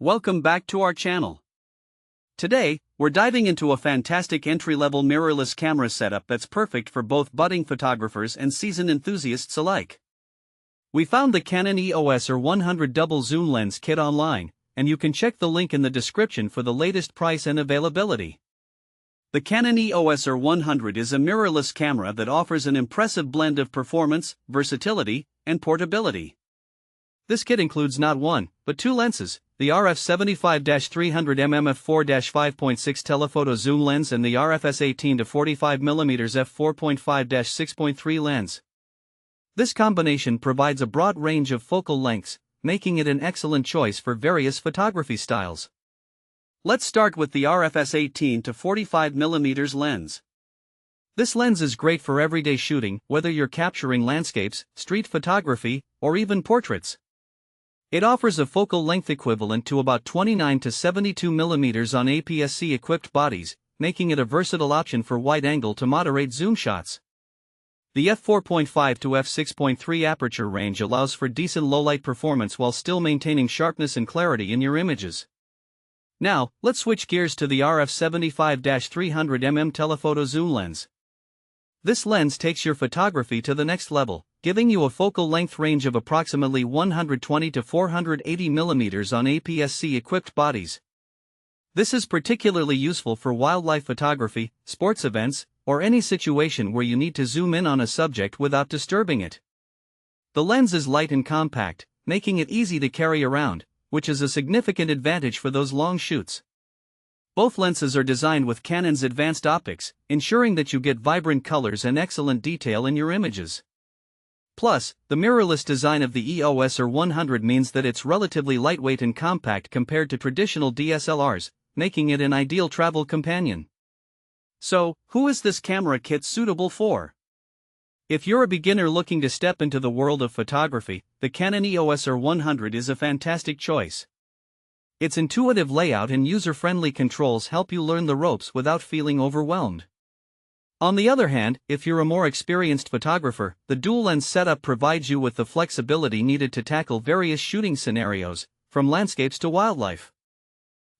Welcome back to our channel. Today, we're diving into a fantastic entry-level mirrorless camera setup that's perfect for both budding photographers and seasoned enthusiasts alike. We found the Canon EOS R100 double zoom lens kit online, and you can check the link in the description for the latest price and availability. The Canon EOS R100 is a mirrorless camera that offers an impressive blend of performance, versatility, and portability. This kit includes not one, but two lenses, the RF75-300mm f4-5.6 telephoto zoom lens and the RFS 18-45mm f4.5-6.3 lens. This combination provides a broad range of focal lengths, making it an excellent choice for various photography styles. Let's start with the RFS 18-45mm lens. This lens is great for everyday shooting, whether you're capturing landscapes, street photography, or even portraits. It offers a focal length equivalent to about 29 to 72 mm on APS-C equipped bodies, making it a versatile option for wide-angle to moderate zoom shots. The f4.5 to f6.3 aperture range allows for decent low-light performance while still maintaining sharpness and clarity in your images. Now, let's switch gears to the RF75-300mm telephoto zoom lens. This lens takes your photography to the next level, giving you a focal length range of approximately 120 to 480 mm on APS-C equipped bodies. This is particularly useful for wildlife photography, sports events, or any situation where you need to zoom in on a subject without disturbing it. The lens is light and compact, making it easy to carry around, which is a significant advantage for those long shoots. Both lenses are designed with Canon's advanced optics, ensuring that you get vibrant colors and excellent detail in your images. Plus, the mirrorless design of the EOS R100 means that it's relatively lightweight and compact compared to traditional DSLRs, making it an ideal travel companion. So, who is this camera kit suitable for? If you're a beginner looking to step into the world of photography, the Canon EOS R100 is a fantastic choice. Its intuitive layout and user-friendly controls help you learn the ropes without feeling overwhelmed. On the other hand, if you're a more experienced photographer, the dual-lens setup provides you with the flexibility needed to tackle various shooting scenarios, from landscapes to wildlife.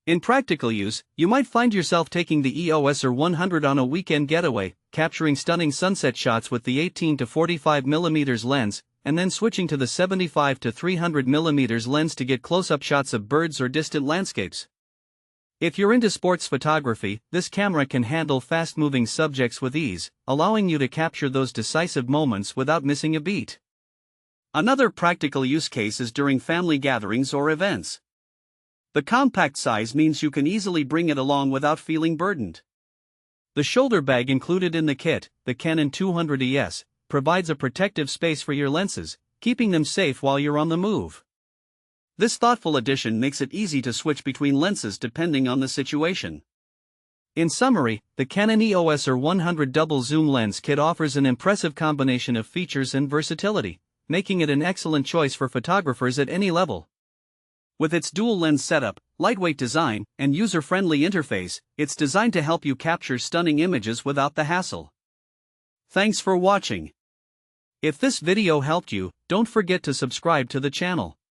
In practical use, you might find yourself taking the EOS R100 on a weekend getaway, capturing stunning sunset shots with the 18-45mm lens, and then switching to the 75-300mm lens to get close-up shots of birds or distant landscapes. If you're into sports photography, this camera can handle fast-moving subjects with ease, allowing you to capture those decisive moments without missing a beat. Another practical use case is during family gatherings or events. The compact size means you can easily bring it along without feeling burdened. The shoulder bag included in the kit, the Canon 200 ES, provides a protective space for your lenses, keeping them safe while you're on the move. This thoughtful addition makes it easy to switch between lenses depending on the situation. In summary, the Canon EOS R100 double zoom lens kit offers an impressive combination of features and versatility, making it an excellent choice for photographers at any level. With its dual lens setup, lightweight design, and user-friendly interface, it's designed to help you capture stunning images without the hassle. Thanks for watching. If this video helped you, don't forget to subscribe to the channel.